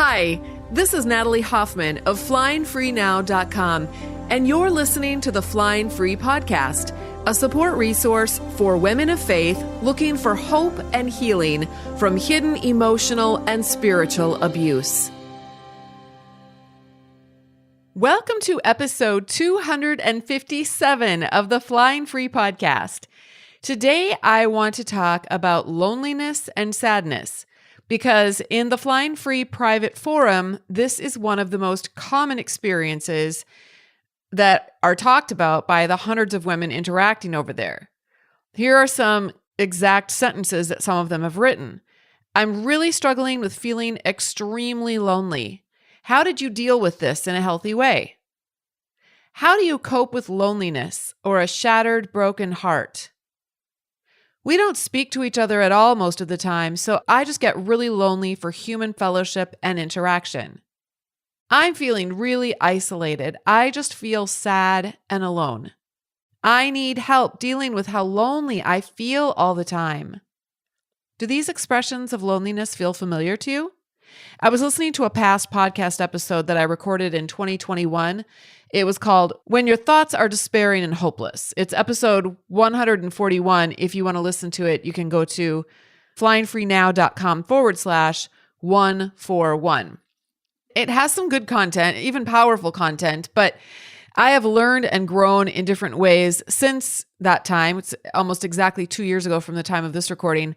Hi, this is Natalie Hoffman of FlyingFreeNow.com, and you're listening to the Flying Free Podcast, a support resource for women of faith looking for hope and healing from hidden emotional and spiritual abuse. Welcome to episode 257 of the Flying Free Podcast. Today, I want to talk about loneliness and sadness, because in the Flying Free private forum, this is one of the most common experiences that are talked about by the hundreds of women interacting over there. Here are some exact sentences that some of them have written. I'm really struggling with feeling extremely lonely. How did you deal with this in a healthy way? How do you cope with loneliness or a shattered, broken heart? We don't speak to each other at all most of the time, so I just get really lonely for human fellowship and interaction. I'm feeling really isolated. I just feel sad and alone. I need help dealing with how lonely I feel all the time. Do these expressions of loneliness feel familiar to you? I was listening to a past podcast episode that I recorded in 2021. It was called When Your Thoughts Are Despairing and Hopeless. It's episode 141. If you want to listen to it, you can go to flyingfreenow.com/141. It has some good content, even powerful content, but I have learned and grown in different ways since that time. It's almost exactly 2 years ago from the time of this recording.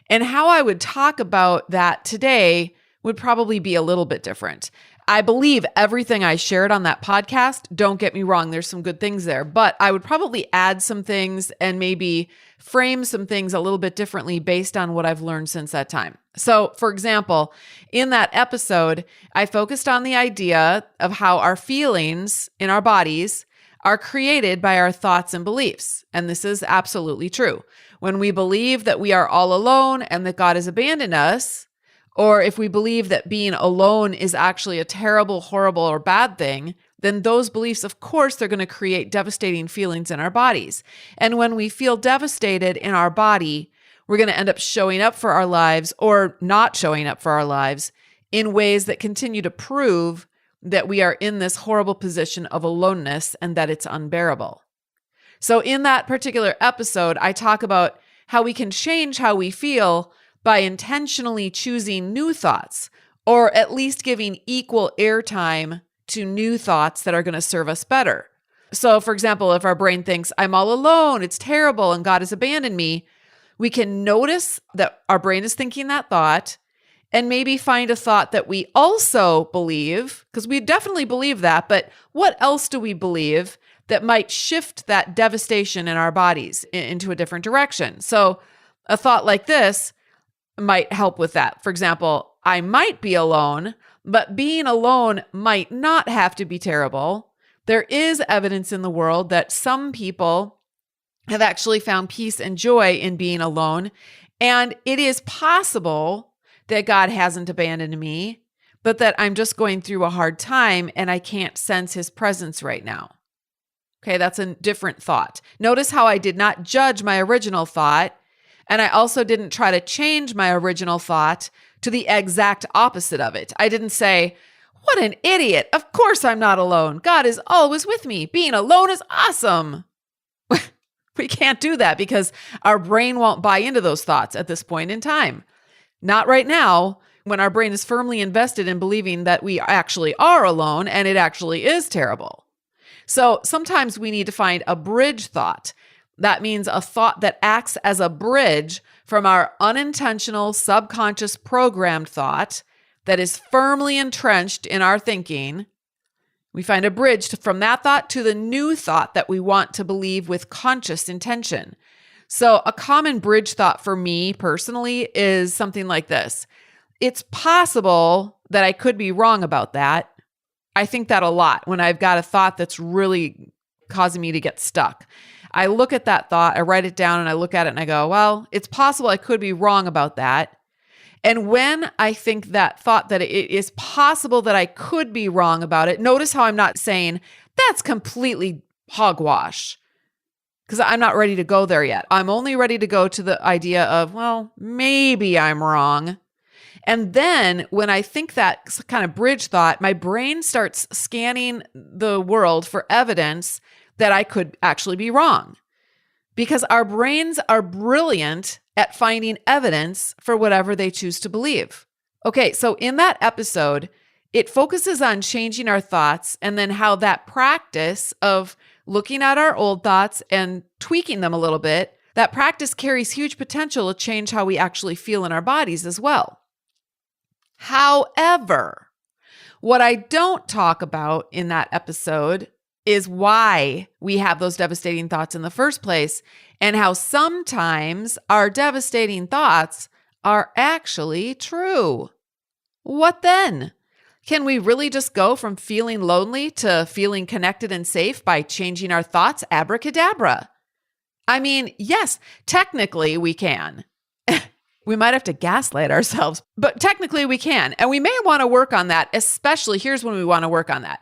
And how I would talk about that today would probably be a little bit different. I believe everything I shared on that podcast. Don't get me wrong, there's some good things there, but I would probably add some things and maybe frame some things a little bit differently based on what I've learned since that time. So, for example, in that episode, I focused on the idea of how our feelings in our bodies are created by our thoughts and beliefs. And this is absolutely true. When we believe that we are all alone and that God has abandoned us, or if we believe that being alone is actually a terrible, horrible, or bad thing, then those beliefs, of course, they're going to create devastating feelings in our bodies. And when we feel devastated in our body, we're going to end up showing up for our lives or not showing up for our lives in ways that continue to prove that we are in this horrible position of aloneness and that it's unbearable. So in that particular episode, I talk about how we can change how we feel by intentionally choosing new thoughts, or at least giving equal airtime to new thoughts that are going to serve us better. So, for example, if our brain thinks, I'm all alone, it's terrible, and God has abandoned me, we can notice that our brain is thinking that thought and maybe find a thought that we also believe, because we definitely believe that, but what else do we believe that might shift that devastation in our bodies into a different direction? So a thought like this might help with that. For example, I might be alone, but being alone might not have to be terrible. There is evidence in the world that some people have actually found peace and joy in being alone. And it is possible that God hasn't abandoned me, but that I'm just going through a hard time and I can't sense his presence right now. Okay, that's a different thought. Notice how I did not judge my original thought. And I also didn't try to change my original thought to the exact opposite of it. I didn't say, what an idiot. Of course I'm not alone. God is always with me. Being alone is awesome. We can't do that because our brain won't buy into those thoughts at this point in time. Not right now, when our brain is firmly invested in believing that we actually are alone and it actually is terrible. So sometimes we need to find a bridge thought. That means a thought that acts as a bridge from our unintentional, subconscious programmed thought that is firmly entrenched in our thinking. We find a bridge from that thought to the new thought that we want to believe with conscious intention. So a common bridge thought for me personally is something like this. It's possible that I could be wrong about that. I think that a lot when I've got a thought that's really causing me to get stuck. I look at that thought, I write it down and I look at it and I go, well, it's possible I could be wrong about that. And when I think that thought that it is possible that I could be wrong about it, notice how I'm not saying that's completely hogwash because I'm not ready to go there yet. I'm only ready to go to the idea of, well, maybe I'm wrong. And then when I think that kind of bridge thought, my brain starts scanning the world for evidence that I could actually be wrong. Because our brains are brilliant at finding evidence for whatever they choose to believe. Okay, so in that episode, it focuses on changing our thoughts and then how that practice of looking at our old thoughts and tweaking them a little bit, that practice carries huge potential to change how we actually feel in our bodies as well. However, what I don't talk about in that episode is why we have those devastating thoughts in the first place and how sometimes our devastating thoughts are actually true. What then? Can we really just go from feeling lonely to feeling connected and safe by changing our thoughts abracadabra? I mean, yes, technically we can. We might have to gaslight ourselves, but technically we can. And we may want to work on that, especially here's when we want to work on that.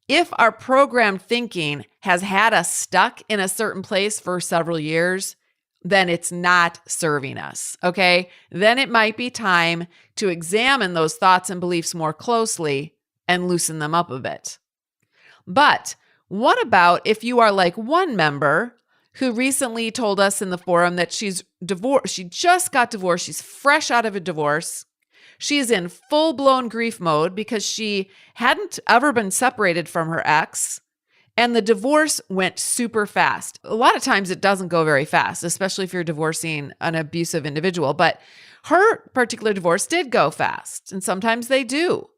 If our programmed thinking has had us stuck in a certain place for several years, then it's not serving us, okay? Then it might be time to examine those thoughts and beliefs more closely and loosen them up a bit. But what about if you are like one member who recently told us in the forum that she's divorced, she just got divorced, she's fresh out of a divorce. She's in full-blown grief mode because she hadn't ever been separated from her ex, and the divorce went super fast. A lot of times it doesn't go very fast, especially if you're divorcing an abusive individual, but her particular divorce did go fast, and sometimes they do.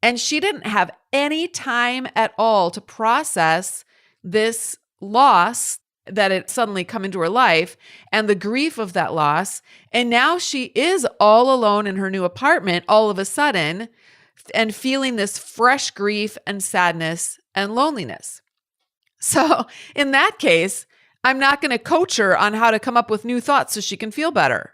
And she didn't have any time at all to process this loss that had suddenly come into her life and the grief of that loss. And now she is all alone in her new apartment all of a sudden and feeling this fresh grief and sadness and loneliness. So in that case, I'm not going to coach her on how to come up with new thoughts so she can feel better.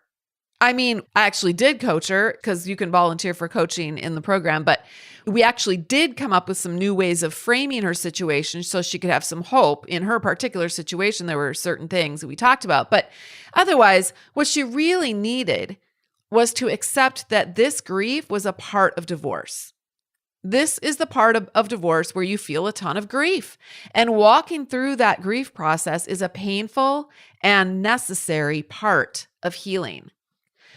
I mean, I actually did coach her because you can volunteer for coaching in the program, but we actually did come up with some new ways of framing her situation so she could have some hope in her particular situation. There were certain things that we talked about, but otherwise, what she really needed was to accept that this grief was a part of divorce. This is the part of divorce where you feel a ton of grief. And walking through that grief process is a painful and necessary part of healing.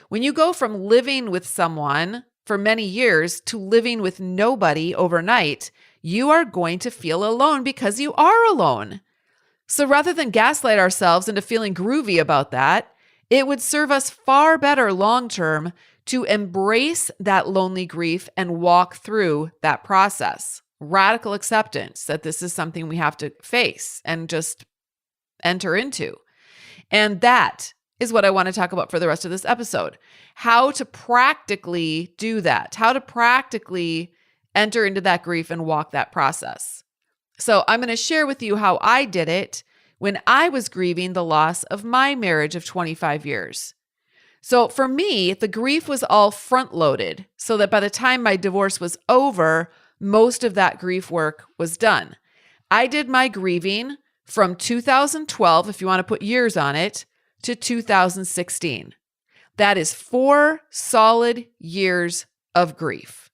When you go from living with someone for many years to living with nobody overnight, you are going to feel alone because you are alone. So rather than gaslight ourselves into feeling groovy about that, it would serve us far better long-term to embrace that lonely grief and walk through that process. Radical acceptance that this is something we have to face and just enter into. And that is what I want to talk about for the rest of this episode. How to practically do that. How to practically enter into that grief and walk that process. So I'm going to share with you how I did it when I was grieving the loss of my marriage of 25 years. So for me, the grief was all front-loaded so that by the time my divorce was over, most of that grief work was done. I did my grieving from 2012, if you want to put years on it, to 2016. That is 4 solid years of grief.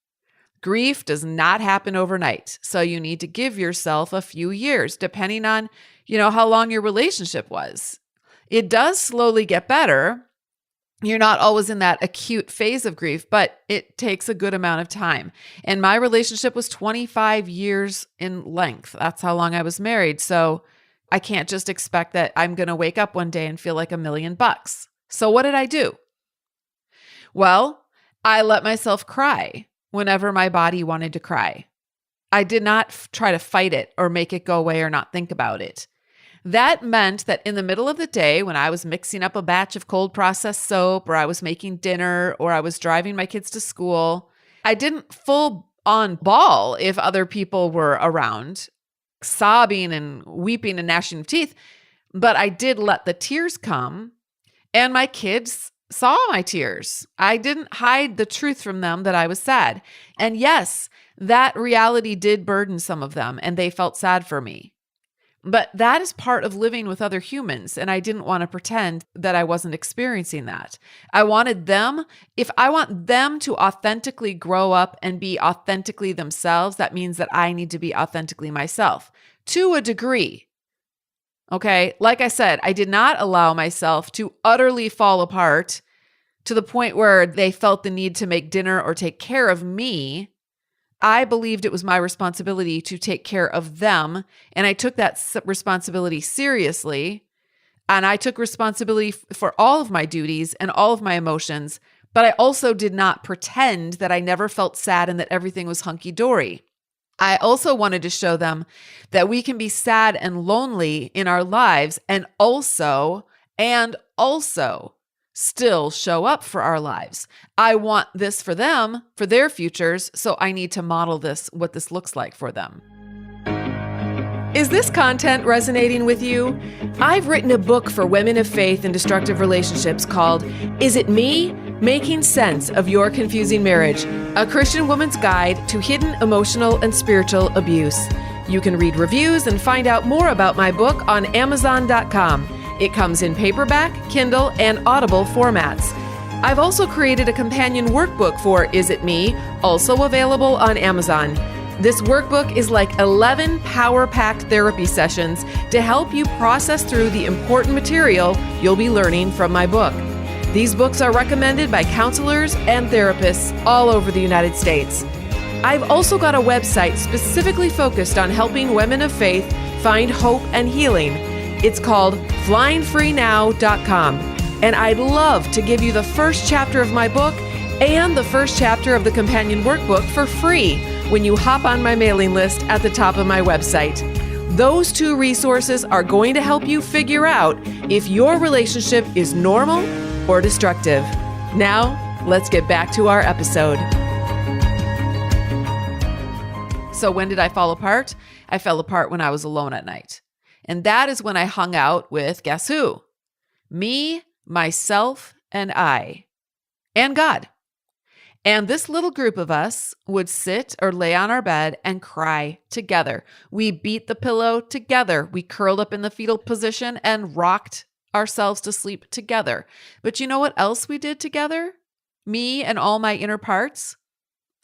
Grief does not happen overnight. So you need to give yourself a few years, depending on, how long your relationship was. It does slowly get better. You're not always in that acute phase of grief, but it takes a good amount of time. And my relationship was 25 years in length. That's how long I was married. So I can't just expect that I'm going to wake up one day and feel like $1 million. So what did I do? Well, I let myself cry whenever my body wanted to cry. I did not try to fight it or make it go away or not think about it. That meant that in the middle of the day when I was mixing up a batch of cold processed soap or I was making dinner or I was driving my kids to school, I didn't full on bawl if other people were around, sobbing and weeping and gnashing of teeth, but I did let the tears come and my kids saw my tears. I didn't hide the truth from them that I was sad. And yes, that reality did burden some of them and they felt sad for me. But that is part of living with other humans. And I didn't want to pretend that I wasn't experiencing that. I wanted them, if I want them to authentically grow up and be authentically themselves, that means that I need to be authentically myself to a degree. Okay. Like I said, I did not allow myself to utterly fall apart to the point where they felt the need to make dinner or take care of me. I believed it was my responsibility to take care of them. And I took that responsibility seriously. And I took responsibility for all of my duties and all of my emotions. But I also did not pretend that I never felt sad and that everything was hunky-dory. I also wanted to show them that we can be sad and lonely in our lives and also still show up for our lives. I want this for them, for their futures, so I need to model what this looks like for them. Is this content resonating with you? I've written a book for women of faith in destructive relationships called Is It Me? Making Sense of Your Confusing Marriage, a Christian woman's guide to hidden emotional and spiritual abuse. You can read reviews and find out more about my book on Amazon.com. It comes in paperback, Kindle, and Audible formats. I've also created a companion workbook for Is It Me, also available on Amazon. This workbook is like 11 power-packed therapy sessions to help you process through the important material you'll be learning from my book. These books are recommended by counselors and therapists all over the United States. I've also got a website specifically focused on helping women of faith find hope and healing. It's called flyingfreenow.com. And I'd love to give you the first chapter of my book and the first chapter of the companion workbook for free when you hop on my mailing list at the top of my website. Those two resources are going to help you figure out if your relationship is normal or destructive. Now, let's get back to our episode. So when did I fall apart? I fell apart when I was alone at night. And that is when I hung out with, guess who? Me, myself, and I, and God. And this little group of us would sit or lay on our bed and cry together. We beat the pillow together. We curled up in the fetal position and rocked ourselves to sleep together. But you know what else we did together? Me and all my inner parts.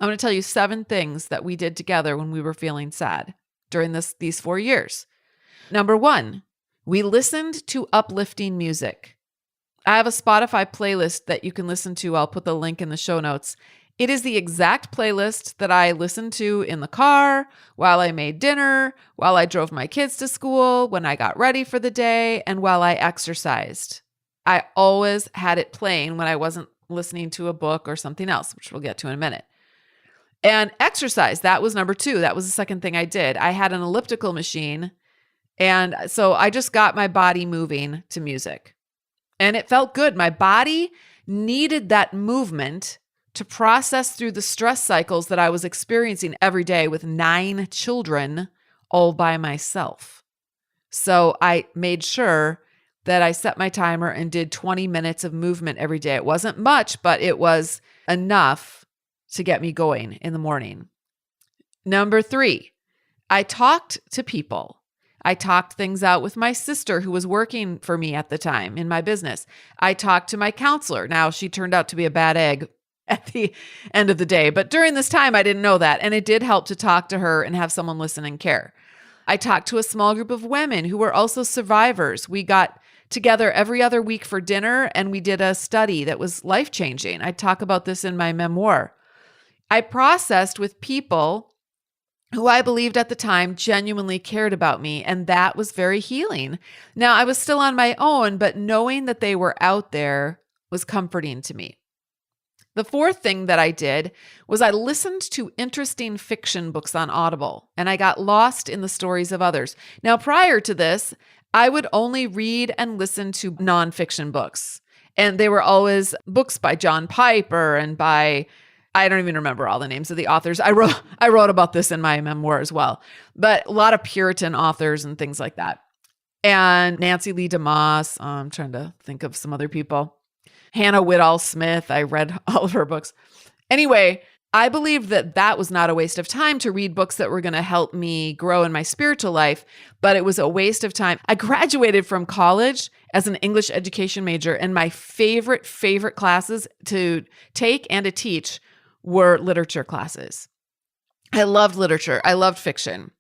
I'm going to tell you 7 things that we did together when we were feeling sad during these 4 years. Number 1, we listened to uplifting music. I have a Spotify playlist that you can listen to. I'll put the link in the show notes. It is the exact playlist that I listened to in the car, while I made dinner, while I drove my kids to school, when I got ready for the day, and while I exercised. I always had it playing when I wasn't listening to a book or something else, which we'll get to in a minute. And exercise, that was number 2. That was the second thing I did. I had an elliptical machine. And so I just got my body moving to music. And it felt good. My body needed that movement to process through the stress cycles that I was experiencing every day with 9 children all by myself. So I made sure that I set my timer and did 20 minutes of movement every day. It wasn't much, but it was enough to get me going in the morning. Number 3, I talked to people. I talked things out with my sister who was working for me at the time in my business. I talked to my counselor. Now, she turned out to be a bad egg at the end of the day, but during this time, I didn't know that. And it did help to talk to her and have someone listen and care. I talked to a small group of women who were also survivors. We got together every other week for dinner and we did a study that was life-changing. I talk about this in my memoir. I processed with people who I believed at the time genuinely cared about me, and that was very healing. Now, I was still on my own, but knowing that they were out there was comforting to me. The 4th thing that I did was I listened to interesting fiction books on Audible, and I got lost in the stories of others. Now, prior to this, I would only read and listen to nonfiction books, and they were always books by John Piper and by I don't even remember all the names of the authors. I wrote about this in my memoir as well, but a lot of Puritan authors and things like that. And Nancy Lee DeMoss. I'm trying to think of some other people. Hannah Whitall Smith. I read all of her books. Anyway, I believed that that was not a waste of time to read books that were going to help me grow in my spiritual life, but it was a waste of time. I graduated from college as an English education major, and my favorite classes to take and to teach were literature classes. I loved literature. I loved fiction,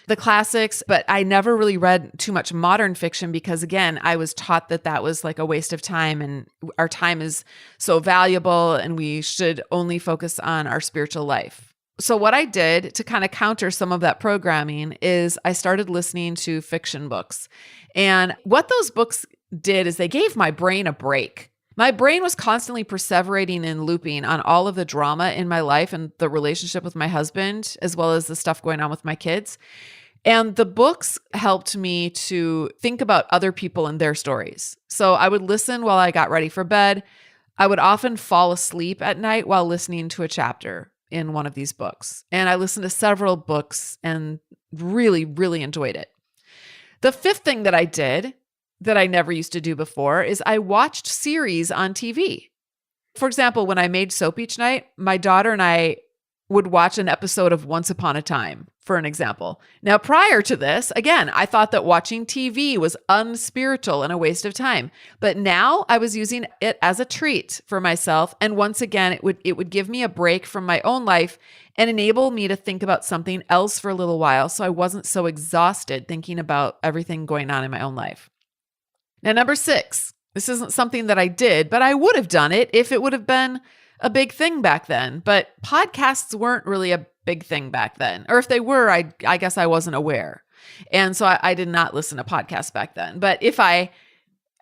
the classics, but I never really read too much modern fiction because, again, I was taught that that was like a waste of time and our time is so valuable and we should only focus on our spiritual life. So what I did to kind of counter some of that programming is I started listening to fiction books. And what those books did is they gave my brain a break. My brain was constantly perseverating and looping on all of the drama in my life and the relationship with my husband, as well as the stuff going on with my kids. And the books helped me to think about other people and their stories. So I would listen while I got ready for bed. I would often fall asleep at night while listening to a chapter in one of these books. And I listened to several books and really, really enjoyed it. The fifth thing that I did that I never used to do before is I watched series on TV. For example, when I made soap each night, my daughter and I would watch an episode of Once Upon a Time, for an example. Now, prior to this, again, I thought that watching TV was unspiritual and a waste of time. But now I was using it as a treat for myself. And once again, it would give me a break from my own life and enable me to think about something else for a little while so I wasn't so exhausted thinking about everything going on in my own life. Now, number 6, this isn't something that I did, but I would have done it if it would have been a big thing back then. But podcasts weren't really a big thing back then. Or if they were, I guess I wasn't aware. And so I did not listen to podcasts back then. But if I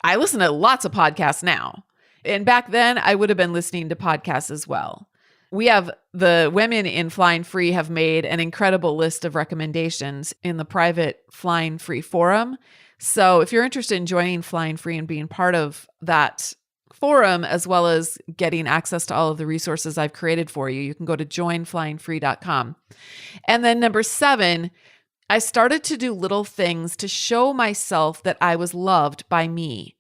listen to lots of podcasts now. And back then, I would have been listening to podcasts as well. We have the women in Flying Free have made an incredible list of recommendations in the private Flying Free forum. So if you're interested in joining Flying Free and being part of that forum, as well as getting access to all of the resources I've created for you, you can go to joinflyingfree.com. And then number 7, I started to do little things to show myself that I was loved by me.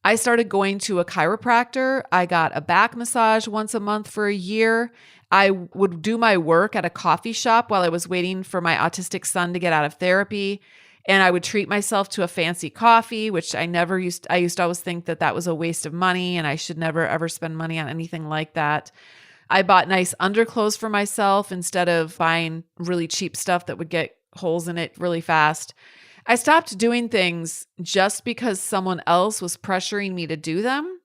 I started going to a chiropractor. I got a back massage once a month for a year. I would do my work at a coffee shop while I was waiting for my autistic son to get out of therapy. And I would treat myself to a fancy coffee, which I used to always think that that was a waste of money and I should never, ever spend money on anything like that. I bought nice underclothes for myself instead of buying really cheap stuff that would get holes in it really fast. I stopped doing things just because someone else was pressuring me to do them.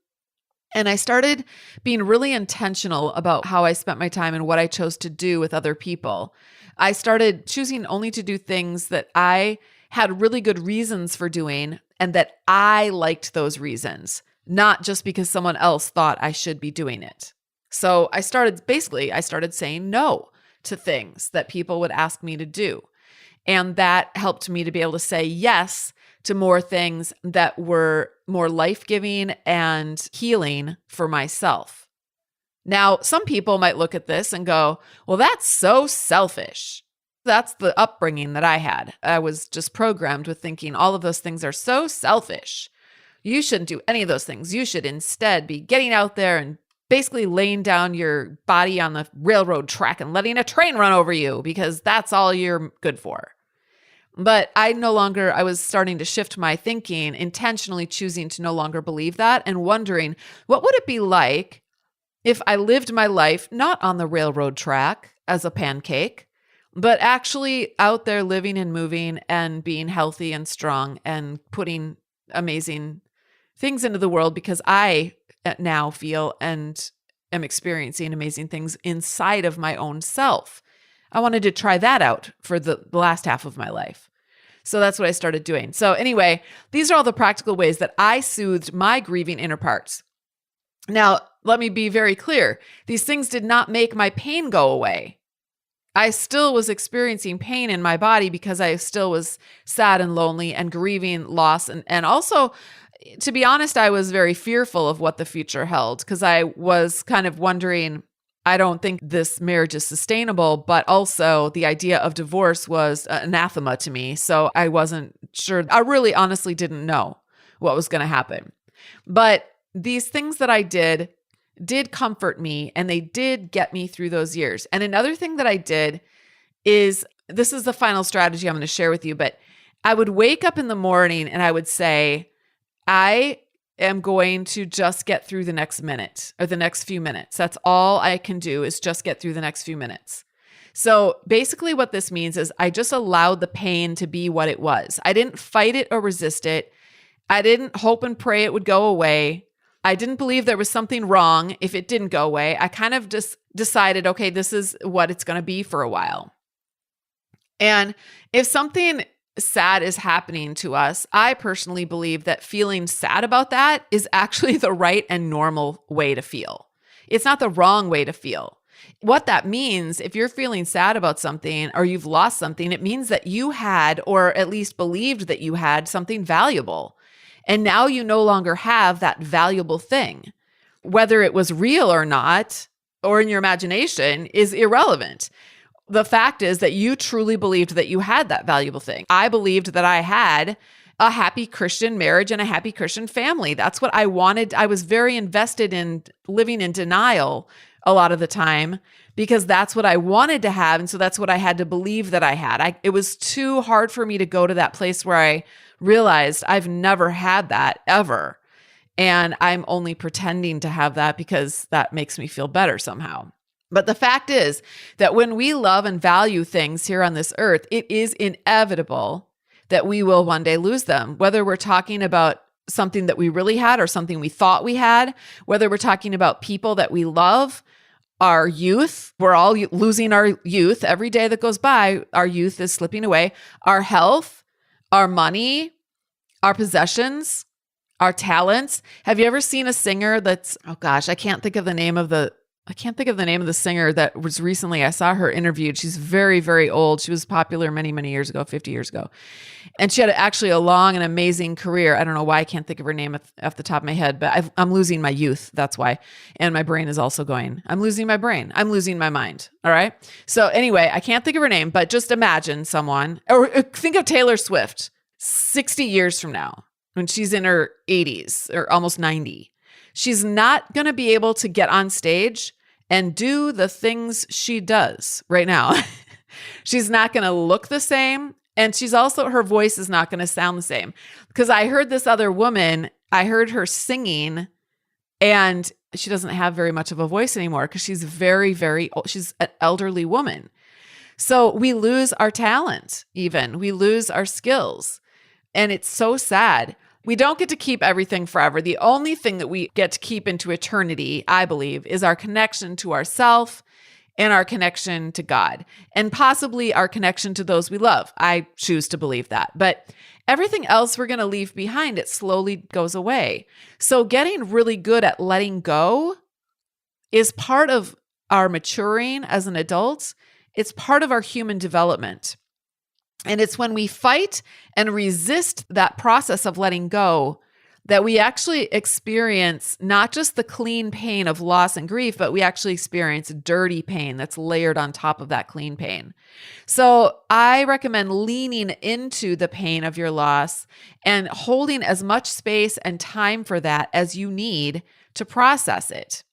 And I started being really intentional about how I spent my time and what I chose to do with other people. I started choosing only to do things that I had really good reasons for doing and that I liked those reasons, not just because someone else thought I should be doing it. So I started saying no to things that people would ask me to do. And that helped me to be able to say yes to more things that were more life-giving and healing for myself. Now, some people might look at this and go, well, that's so selfish. That's the upbringing that I had. I was just programmed with thinking all of those things are so selfish. You shouldn't do any of those things. You should instead be getting out there and basically laying down your body on the railroad track and letting a train run over you because that's all you're good for. But I was starting to shift my thinking, intentionally choosing to no longer believe that and wondering, what would it be like if I lived my life not on the railroad track as a pancake, but actually out there living and moving and being healthy and strong and putting amazing things into the world because I now feel and am experiencing amazing things inside of my own self. I wanted to try that out for the last half of my life. So that's what I started doing. So anyway, these are all the practical ways that I soothed my grieving inner parts. Now, let me be very clear. These things did not make my pain go away. I still was experiencing pain in my body because I still was sad and lonely and grieving loss. And also, to be honest, I was very fearful of what the future held because I was kind of wondering, I don't think this marriage is sustainable, but also the idea of divorce was anathema to me. So I wasn't sure. I really honestly didn't know what was going to happen. But these things that I did did comfort me and they did get me through those years. And another thing that I did is, this is the final strategy I'm going to share with you, but I would wake up in the morning and I would say, I am going to just get through the next minute or the next few minutes. That's all I can do, is just get through the next few minutes. So basically what this means is I just allowed the pain to be what it was. I didn't fight it or resist it. I didn't hope and pray it would go away. I didn't believe there was something wrong if it didn't go away. I kind of just decided, okay, this is what it's going to be for a while. And if something sad is happening to us, I personally believe that feeling sad about that is actually the right and normal way to feel. It's not the wrong way to feel. What that means, if you're feeling sad about something or you've lost something, it means that you had, or at least believed that you had, something valuable. And now you no longer have that valuable thing. Whether it was real or not, or in your imagination, is irrelevant. The fact is that you truly believed that you had that valuable thing. I believed that I had a happy Christian marriage and a happy Christian family. That's what I wanted. I was very invested in living in denial a lot of the time because that's what I wanted to have. And so that's what I had to believe that I had. It was too hard for me to go to that place where I realized I've never had that ever. And I'm only pretending to have that because that makes me feel better somehow. But the fact is that when we love and value things here on this earth, it is inevitable that we will one day lose them, whether we're talking about something that we really had or something we thought we had, whether we're talking about people that we love, our youth. We're all losing our youth. Every day that goes by, our youth is slipping away. Our health, our money, our possessions, our talents. Have you ever seen a singer that's, oh gosh, I can't think of the name of the singer that was recently, I saw her interviewed. She's very, very old. She was popular many, many years ago, 50 years ago. And she had actually a long and amazing career. I don't know why I can't think of her name off the top of my head, but I'm losing my youth. That's why. And my brain is also going, I'm losing my brain. I'm losing my mind. All right. So anyway, I can't think of her name, but just imagine someone, or think of Taylor Swift 60 years from now when she's in her 80s or almost 90. She's not going to be able to get on stage and do the things she does right now. She's not going to look the same. And she's also, her voice is not going to sound the same. Because I heard this other woman, I heard her singing, and she doesn't have very much of a voice anymore because she's very, very old. She's an elderly woman. So we lose our talent even. We lose our skills. And it's so sad. We don't get to keep everything forever. The only thing that we get to keep into eternity, I believe, is our connection to ourself and our connection to God, and possibly our connection to those we love. I choose to believe that. But everything else we're going to leave behind, it slowly goes away. So getting really good at letting go is part of our maturing as an adult. It's part of our human development. And it's when we fight and resist that process of letting go that we actually experience not just the clean pain of loss and grief, but we actually experience dirty pain that's layered on top of that clean pain. So I recommend leaning into the pain of your loss and holding as much space and time for that as you need to process it.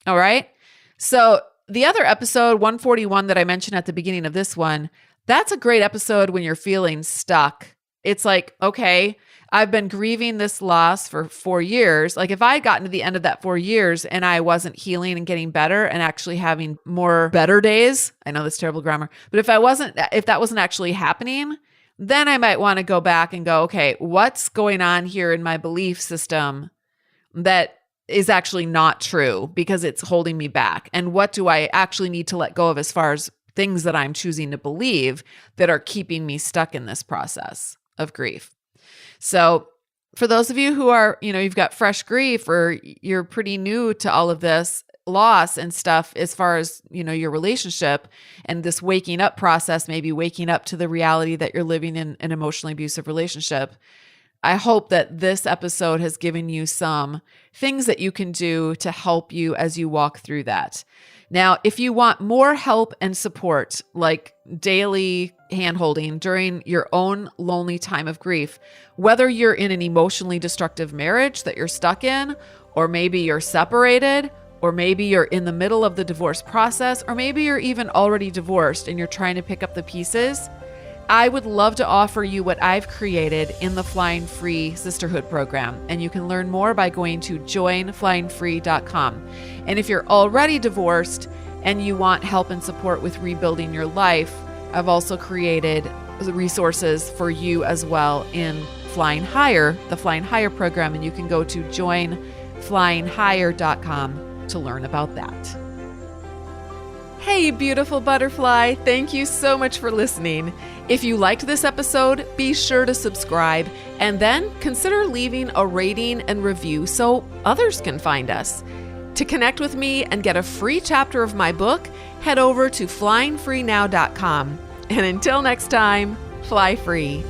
All right. So the other episode, 141, that I mentioned at the beginning of this one, that's a great episode when you're feeling stuck. It's like, okay, I've been grieving this loss for 4 years. Like if I had gotten to the end of that 4 years and I wasn't healing and getting better and actually having more better days, I know that's terrible grammar, but if that wasn't actually happening, then I might want to go back and go, okay, what's going on here in my belief system that is actually not true because it's holding me back? And what do I actually need to let go of as far as things that I'm choosing to believe that are keeping me stuck in this process of grief? So for those of you who are, you've got fresh grief or you're pretty new to all of this loss and stuff as far as, your relationship and this waking up process, maybe waking up to the reality that you're living in an emotionally abusive relationship, I hope that this episode has given you some things that you can do to help you as you walk through that. Now, if you want more help and support, like daily handholding during your own lonely time of grief, whether you're in an emotionally destructive marriage that you're stuck in, or maybe you're separated, or maybe you're in the middle of the divorce process, or maybe you're even already divorced and you're trying to pick up the pieces, I would love to offer you what I've created in the Flying Free Sisterhood program. And you can learn more by going to joinflyingfree.com. And if you're already divorced and you want help and support with rebuilding your life, I've also created resources for you as well in Flying Higher, the Flying Higher program. And you can go to joinflyinghigher.com to learn about that. Hey, beautiful butterfly. Thank you so much for listening. If you liked this episode, be sure to subscribe and then consider leaving a rating and review so others can find us. To connect with me and get a free chapter of my book, head over to flyingfreenow.com. And until next time, fly free.